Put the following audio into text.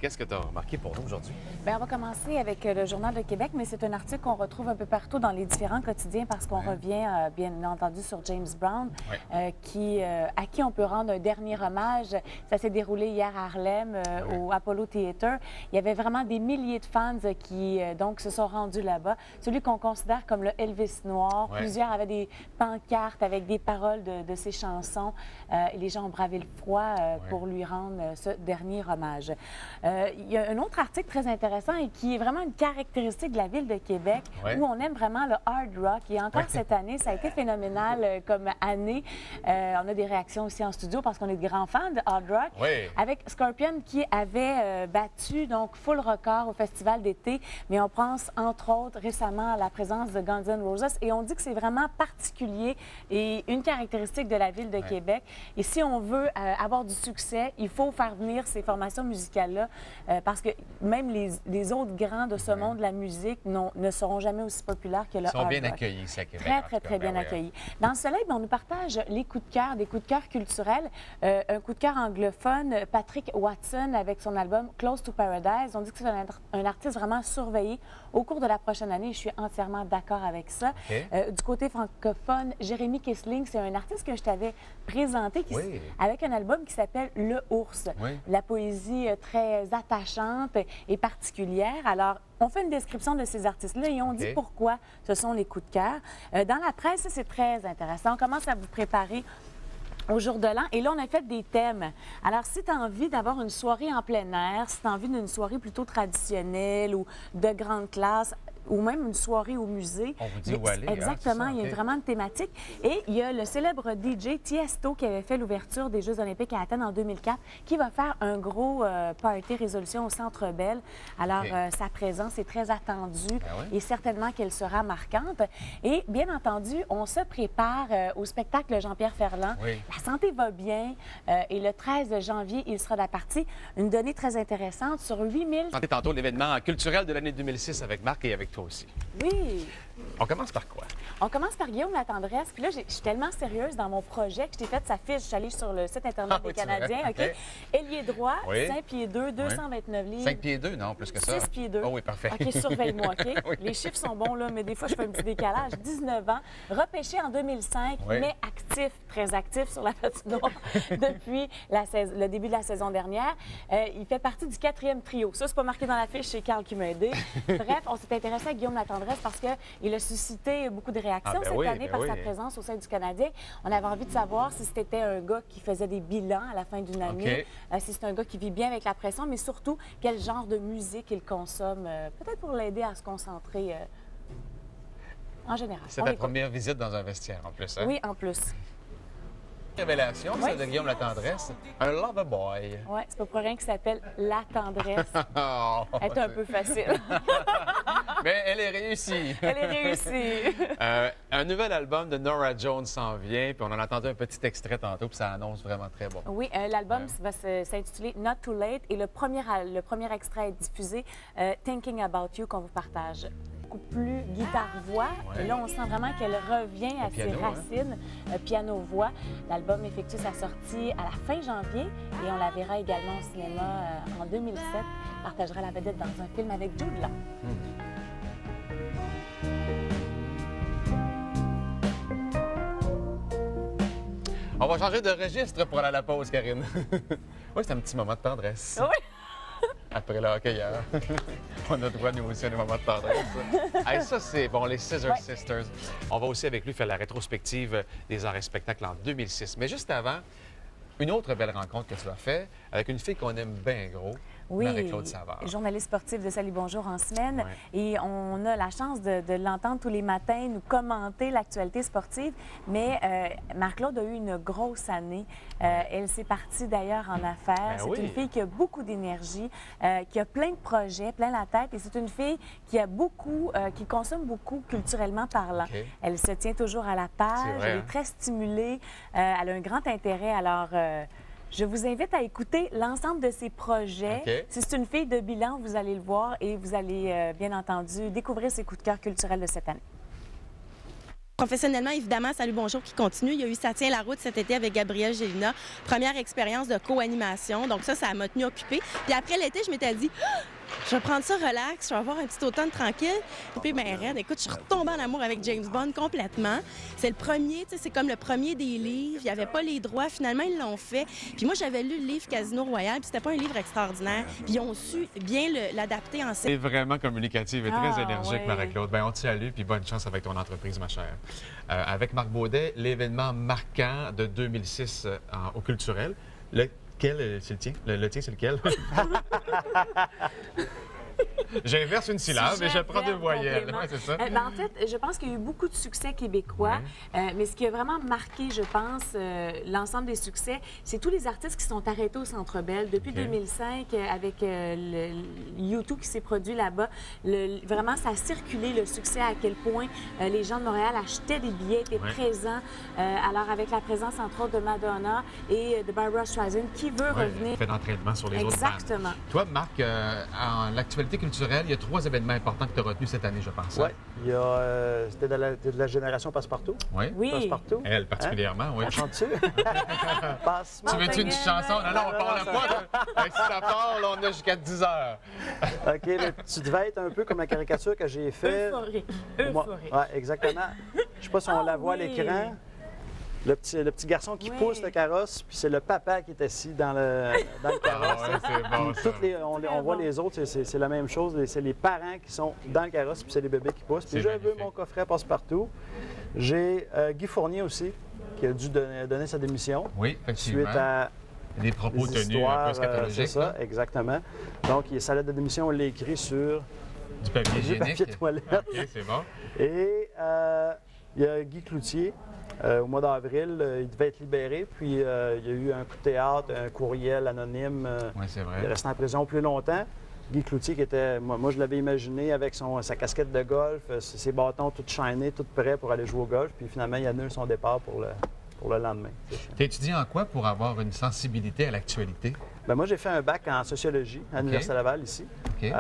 qu'est-ce que tu as remarqué pour nous aujourd'hui? Bien, on va commencer avec le Journal de Québec, mais c'est un article qu'on retrouve un peu partout dans les différents quotidiens parce qu'on revient, bien entendu, sur James Brown, à qui on peut rendre un dernier hommage. Ça s'est déroulé hier à Harlem, au Apollo Theater. Il y avait vraiment des milliers de fans qui, donc, se sont rendus là-bas. Celui qu'on considère comme le Elvis noir. Plusieurs avaient des pancartes avec des paroles de ses chansons. Et les gens ont bravé le froid pour lui rendre ce dernier hommage. Il y a un autre article très intéressant et qui est vraiment une caractéristique de la ville de Québec où on aime vraiment le hard rock. Et encore cette année, ça a été phénoménal comme année. On a des réactions aussi en studio parce qu'on est de grands fans de hard rock. Avec Scorpion qui avait battu donc full record au festival d'été. Mais on pense entre autres récemment à la présence de Guns N' Roses et on dit que c'est vraiment particulier et une caractéristique de la ville de Québec. Et si on veut avoir du succès, il faut faire venir ces formations musicales-là parce que même les autres grands de ce monde de la musique ne seront jamais aussi populaires que le hard rock. Ils sont bien accueillis ici à Québec. Très bien accueillis. Dans le soleil, on nous partage les coups de cœur, des coups de cœur culturels. Un coup de cœur anglophone, Patrick Watson avec son album Close to Paradise. On dit que c'est un artiste vraiment surveillé au cours de la prochaine année. Je suis entièrement d'accord avec ça. Du côté francophone, Jérémy Kissling, c'est un artiste que je t'avais présenté avec un album qui s'appelle Le Ours. La poésie très attachante et particulière. Alors, on fait une description de ces artistes-là et on dit pourquoi ce sont les coups de cœur. Dans la presse, c'est très intéressant. On commence à vous préparer au jour de l'an. Et là, on a fait des thèmes. Alors, si tu as envie d'avoir une soirée en plein air, si tu as envie d'une soirée plutôt traditionnelle ou de grande classe, ou même une soirée au musée. On vous dit où aller. Exactement, il y a vraiment une thématique. Et il y a le célèbre DJ Tiesto qui avait fait l'ouverture des Jeux olympiques à Athènes en 2004, qui va faire un gros party résolution au Centre Bell. Alors, sa présence est très attendue et certainement qu'elle sera marquante. Et bien entendu, on se prépare au spectacle Jean-Pierre Ferland. La santé va bien et le 13 janvier, il sera de la partie. Une donnée très intéressante sur 8000... Santé tantôt l'événement culturel de l'année 2006 avec Marc et avec toi aussi. Oui. On commence par quoi? On commence par Guillaume Latendresse. Puis là, je suis tellement sérieuse dans mon projet que je t'ai fait sa fiche. Je suis allée sur le site Internet des Canadiens. Ailier droit, 5 pieds 2, 229 livres. 5 pieds 2, non, plus que ça. 6 pieds 2. Oh oui, parfait. OK, surveille-moi, OK? Les chiffres sont bons, là, mais des fois, je fais un petit décalage. 19 ans, repêché en 2005, mais actif, très actif sur la patinoire depuis le début de la saison dernière. Il fait partie du 4e trio. Ça, c'est pas marqué dans la fiche, c'est Carl qui m'a aidé. Bref, on s'est intéressé à Guillaume Latendresse parce qu'il a suscité beaucoup de réactions cette année par sa présence au sein du Canadien. On avait envie de savoir si c'était un gars qui faisait des bilans à la fin d'une année, si c'est un gars qui vit bien avec la pression, mais surtout quel genre de musique il consomme, peut-être pour l'aider à se concentrer en général. C'est ta première visite dans un vestiaire en plus, hein? Oui, en plus. Révélation, celle de Guillaume Latendresse. Un lover boy. Oui, c'est pas pour rien qu'il s'appelle La Tendresse. Elle est un peu facile. Mais elle est réussie. Elle est réussie. Un nouvel album de Norah Jones s'en vient, puis on en a entendu un petit extrait tantôt, puis ça annonce vraiment très bon. Oui, l'album va s'intituler Not Too Late et le premier extrait est diffusé, Thinking About You, qu'on vous partage. Beaucoup plus guitare-voix. Et là, on sent vraiment qu'elle revient à ses racines, piano-voix. L'album effectue sa sortie à la fin janvier et on la verra également au cinéma en 2007. Partagera la vedette dans un film avec Jude Law. On va changer de registre pour aller à la pause, Karine. Oui, c'est un petit moment de tendresse. Oui. Après le hockey hier. On a droit, nous aussi, à des moments de tendresse. Hey, ça, c'est bon, les Scissor Sisters. On va aussi avec lui faire la rétrospective des arts et spectacles en 2006. Mais juste avant, une autre belle rencontre que tu as faite avec une fille qu'on aime bien gros. Oui, Marie-Claude Savard. Journaliste sportive de Salut Bonjour en semaine. Et on a la chance de l'entendre tous les matins, nous commenter l'actualité sportive. Mais Marie-Claude a eu une grosse année. Elle s'est partie d'ailleurs en affaires. C'est une fille qui a beaucoup d'énergie, qui a plein de projets, plein la tête. Et c'est une fille qui a beaucoup, qui consomme beaucoup culturellement parlant. Elle se tient toujours à la page. Elle est très stimulée. Elle a un grand intérêt. Alors, je vous invite à écouter l'ensemble de ses projets. Si c'est une fille de bilan, vous allez le voir et vous allez, bien entendu, découvrir ses coups de cœur culturels de cette année. Professionnellement, évidemment, Salut Bonjour qui continue. Il y a eu Ça tient la route cet été avec Gabrielle Gélina. Première expérience de co-animation. Donc ça m'a tenue occupée. Puis après l'été, je m'étais dit... Je vais prendre ça relax, je vais avoir un petit automne tranquille. Puis ben raide, écoute, je suis retombée en amour avec James Bond complètement. C'est le premier, tu sais, c'est comme le premier des livres. Il n'y avait pas les droits, finalement, ils l'ont fait. Puis moi, j'avais lu le livre Casino Royale, puis c'était pas un livre extraordinaire. Puis ils ont su bien l'adapter en scène. C'est vraiment communicative et très énergique, ouais. Marie-Claude. Ben, on te salue, puis bonne chance avec ton entreprise, ma chère. Avec Marc Baudet, l'événement marquant de 2006 au culturel. Lequel, c'est le tien? Le tien, c'est lequel? J'inverse une syllabe et je prends deux voyelles. Ouais, c'est ça. En fait, je pense qu'il y a eu beaucoup de succès québécois, mais ce qui a vraiment marqué, je pense, l'ensemble des succès, c'est tous les artistes qui sont arrêtés au Centre Bell. Depuis 2005, avec le U2 qui s'est produit là-bas, vraiment, ça a circulé le succès, à quel point les gens de Montréal achetaient des billets, étaient présents. Alors, avec la présence, entre autres, de Madonna et de Barbra Streisand, qui veut revenir. Fait d'entraînement sur les autres bandes. Exactement. Toi, Marc, en l'actualité culturelle, il y a 3 événements importants que tu as retenus cette année, je pense. Oui, c'était de la génération Passe-Partout. Oui. Passe-Partout. Elle, particulièrement, oui. On chante-tu? Passe-moi. Tu veux-tu une chanson? Non, on parle pas. Si ça parle, on a jusqu'à 10 heures. OK, mais tu devais être un peu comme la caricature que j'ai faite. Euphorique. Oui, exactement. Je ne sais pas si on la voit à l'écran. Le petit garçon qui pousse le carrosse, puis c'est le papa qui est assis dans le carrosse. C'est bon, ça. On voit les autres, c'est la même chose. C'est les parents qui sont dans le carrosse, puis c'est les bébés qui poussent. Puis je veux mon coffret Passe-Partout. J'ai Guy Fournier aussi, qui a dû donner sa démission. Oui, effectivement. Suite à des propos tenus un peu scatologiques. C'est ça, exactement. Donc, sa lettre de démission, on l'a écrit sur du papier hygiénique. Toilette. OK, c'est bon. Et il y a Guy Cloutier. Au mois d'avril, il devait être libéré, puis il y a eu un coup de théâtre, un courriel anonyme. Oui, c'est vrai. Il est resté en prison plus longtemps. Guy Cloutier, qui était, moi je l'avais imaginé avec sa casquette de golf, ses bâtons tout shinés, tout prêts pour aller jouer au golf, puis finalement, il annule son départ pour le lendemain. Tu as étudié en quoi pour avoir une sensibilité à l'actualité? Bien, moi, j'ai fait un bac en sociologie à l'Université Laval, ici. OK.